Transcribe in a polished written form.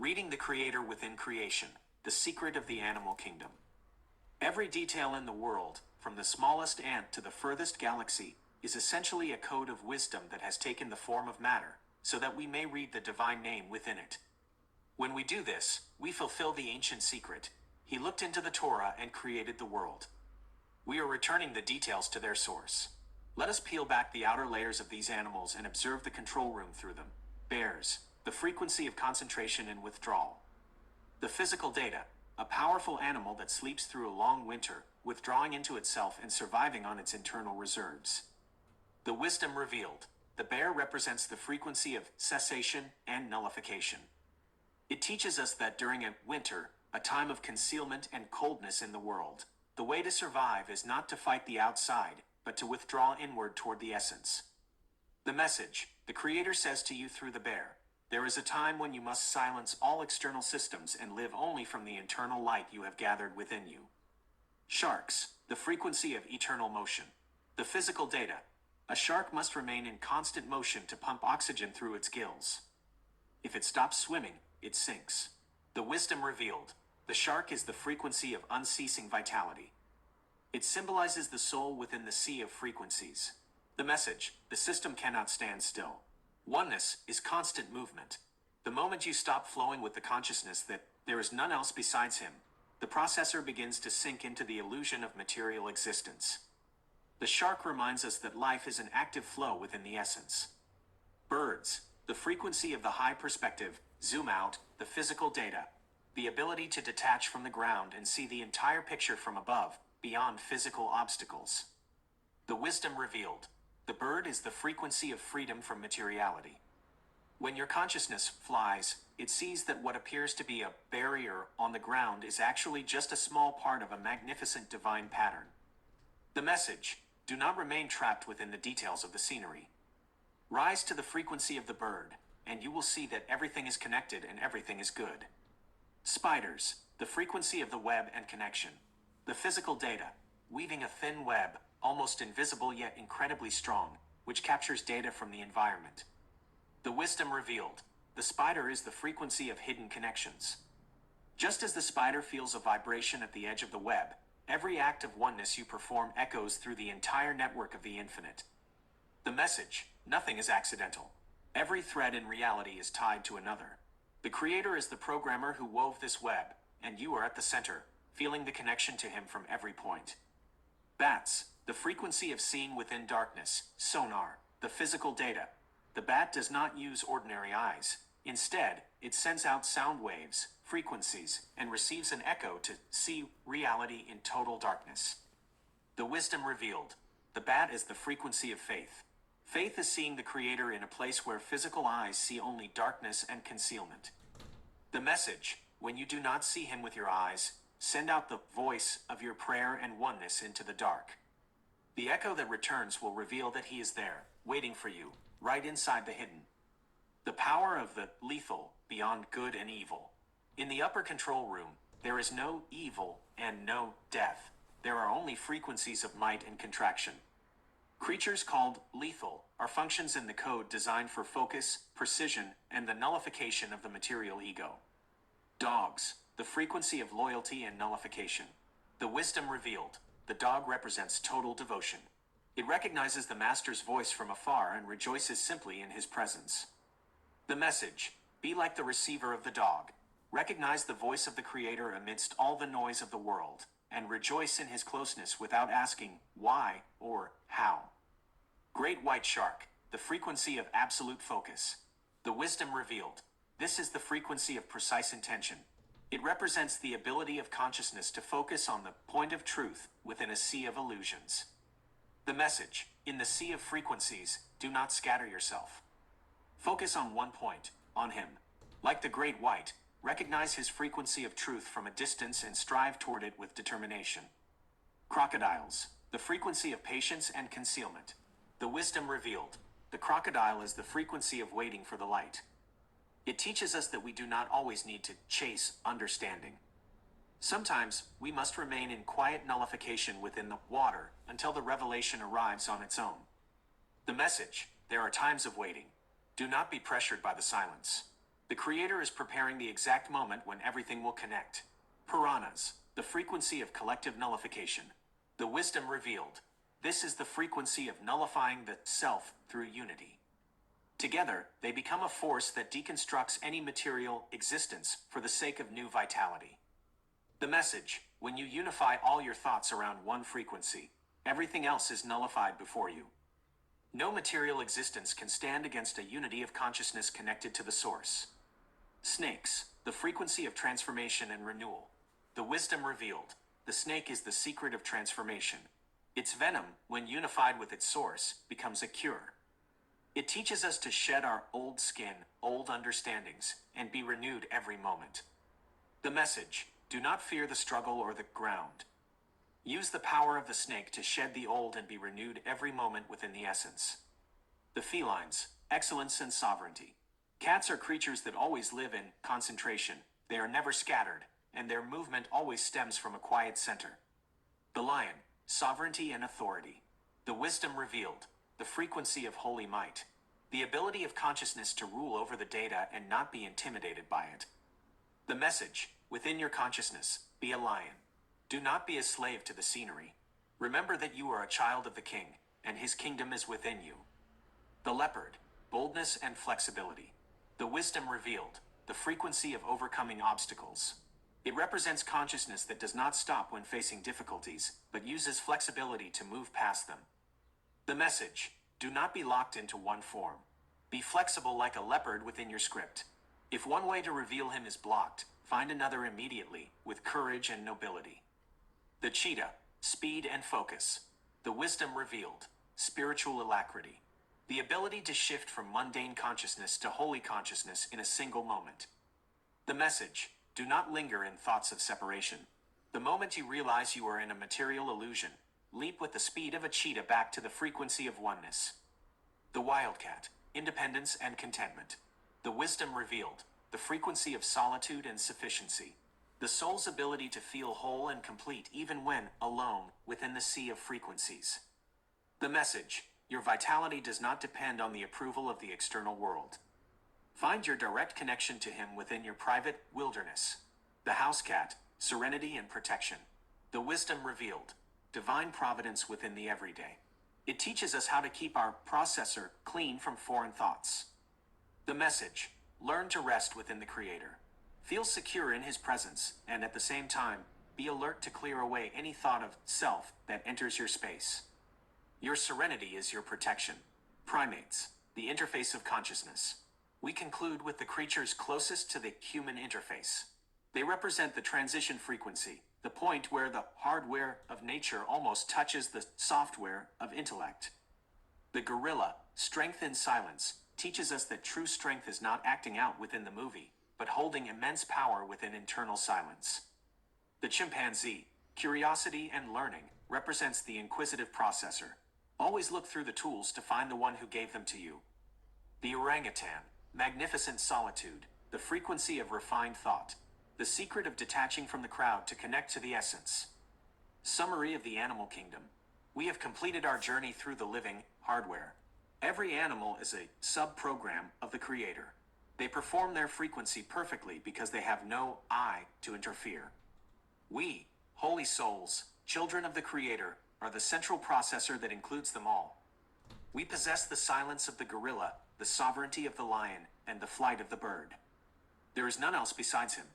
Reading the Creator within creation, the secret of the animal kingdom. Every detail in the world, from the smallest ant to the furthest galaxy, is essentially a code of wisdom that has taken the form of matter, so that we may read the divine name within it. When we do this, we fulfill the ancient secret. He looked into the Torah and created the world. We are returning the details to their source. Let us peel back the outer layers of these animals and observe the control room through them. Bears, the frequency of concentration and withdrawal. The physical data, a powerful animal that sleeps through a long winter, withdrawing into itself and surviving on its internal reserves. The wisdom revealed. The bear represents the frequency of cessation and nullification. It teaches us that during a winter, a time of concealment and coldness in the world, the way to survive is not to fight the outside, but to withdraw inward toward the essence. The message, the Creator says to you through the bear, there is a time when you must silence all external systems and live only from the internal light you have gathered within you. Sharks, the frequency of eternal motion. The physical data. A shark must remain in constant motion to pump oxygen through its gills. If it stops swimming, it sinks. The wisdom revealed. The shark is the frequency of unceasing vitality. It symbolizes the soul within the sea of frequencies. The message, the system cannot stand still. Oneness is constant movement. The moment you stop flowing with the consciousness that there is none else besides him, the processor begins to sink into the illusion of material existence. The shark reminds us that life is an active flow within the essence. Birds, the frequency of the high perspective, zoom out, the physical data, the ability to detach from the ground and see the entire picture from above, beyond physical obstacles. The wisdom revealed. The bird is the frequency of freedom from materiality. When your consciousness flies, it sees that what appears to be a barrier on the ground is actually just a small part of a magnificent divine pattern. The message, do not remain trapped within the details of the scenery. Rise to the frequency of the bird, and you will see that everything is connected and everything is good. Spiders, the frequency of the web and connection. The physical data, weaving a thin web, almost invisible yet incredibly strong, which captures data from the environment. The wisdom revealed. The spider is the frequency of hidden connections. Just as the spider feels a vibration at the edge of the web, every act of oneness you perform echoes through the entire network of the infinite. The message, nothing is accidental. Every thread in reality is tied to another. The Creator is the programmer who wove this web, and you are at the center, feeling the connection to him from every point. Bats, the frequency of seeing within darkness, sonar, the physical data. The bat does not use ordinary eyes. Instead, it sends out sound waves, frequencies, and receives an echo to see reality in total darkness. The wisdom revealed. The bat is the frequency of faith. Faith is seeing the Creator in a place where physical eyes see only darkness and concealment. The message, when you do not see him with your eyes, send out the voice of your prayer and oneness into the dark. The echo that returns will reveal that he is there, waiting for you, right inside the hidden. The power of the lethal, beyond good and evil. In the upper control room, there is no evil and no death. There are only frequencies of might and contraction. Creatures called lethal are functions in the code designed for focus, precision, and the nullification of the material ego. Dogs, the frequency of loyalty and nullification. The wisdom revealed. The dog represents total devotion. It recognizes the master's voice from afar and rejoices simply in his presence. The message, be like the receiver of the dog. Recognize the voice of the Creator amidst all the noise of the world, and rejoice in his closeness without asking why or how. Great white shark, the frequency of absolute focus. The wisdom revealed. This is the frequency of precise intention. It represents the ability of consciousness to focus on the point of truth within a sea of illusions. The message, in the sea of frequencies, do not scatter yourself. Focus on one point, on him. Like the great white, recognize his frequency of truth from a distance and strive toward it with determination. Crocodiles, the frequency of patience and concealment. The wisdom revealed. The crocodile is the frequency of waiting for the light. It teaches us that we do not always need to chase understanding. Sometimes, we must remain in quiet nullification within the water until the revelation arrives on its own. The message, there are times of waiting. Do not be pressured by the silence. The Creator is preparing the exact moment when everything will connect. Puranas, the frequency of collective nullification. The wisdom revealed. This is the frequency of nullifying the self through unity. Together, they become a force that deconstructs any material existence for the sake of new vitality. The message: when you unify all your thoughts around one frequency, everything else is nullified before you. No material existence can stand against a unity of consciousness connected to the source. Snakes, the frequency of transformation and renewal. The wisdom revealed. The snake is the secret of transformation. Its venom, when unified with its source, becomes a cure. It teaches us to shed our old skin, old understandings, and be renewed every moment. The message: do not fear the struggle or the ground. Use the power of the snake to shed the old and be renewed every moment within the essence. The felines, excellence and sovereignty. Cats are creatures that always live in concentration. They are never scattered, and their movement always stems from a quiet center. The lion, sovereignty and authority. The wisdom revealed. The frequency of holy might. The ability of consciousness to rule over the data and not be intimidated by it. The message: within your consciousness, be a lion. Do not be a slave to the scenery. Remember that you are a child of the king, and his kingdom is within you. The leopard, boldness and flexibility. The wisdom revealed. The frequency of overcoming obstacles. It represents consciousness that does not stop when facing difficulties, but uses flexibility to move past them. The message: do not be locked into one form. Be flexible like a leopard within your script. If one way to reveal him is blocked, find another immediately, with courage and nobility. The cheetah, speed and focus. The wisdom revealed. Spiritual alacrity. The ability to shift from mundane consciousness to holy consciousness in a single moment. The message: do not linger in thoughts of separation. The moment you realize you are in a material illusion, leap with the speed of a cheetah back to the frequency of oneness. The wildcat, independence and contentment. The wisdom revealed. The frequency of solitude and sufficiency. The soul's ability to feel whole and complete even when alone within the sea of frequencies. The message: your vitality does not depend on the approval of the external world. Find your direct connection to him within your private wilderness. The house cat, serenity and protection. The wisdom revealed. Divine providence within the everyday. It teaches us how to keep our processor clean from foreign thoughts. The message: learn to rest within the Creator. Feel secure in his presence, and at the same time, be alert to clear away any thought of self that enters your space. Your serenity is your protection. Primates, the interface of consciousness. We conclude with the creatures closest to the human interface. They represent the transition frequency, the point where the hardware of nature almost touches the software of intellect. The gorilla, strength in silence, teaches us that true strength is not acting out within the movie, but holding immense power within internal silence. The chimpanzee, curiosity and learning, represents the inquisitive processor. Always look through the tools to find the one who gave them to you. The orangutan, magnificent solitude, the frequency of refined thought, the secret of detaching from the crowd to connect to the essence. Summary of the animal kingdom. We have completed our journey through the living hardware. Every animal is a sub-program of the Creator. They perform their frequency perfectly because they have no I to interfere. We, holy souls, children of the Creator, are the central processor that includes them all. We possess the silence of the gorilla, the sovereignty of the lion, and the flight of the bird. There is none else besides him.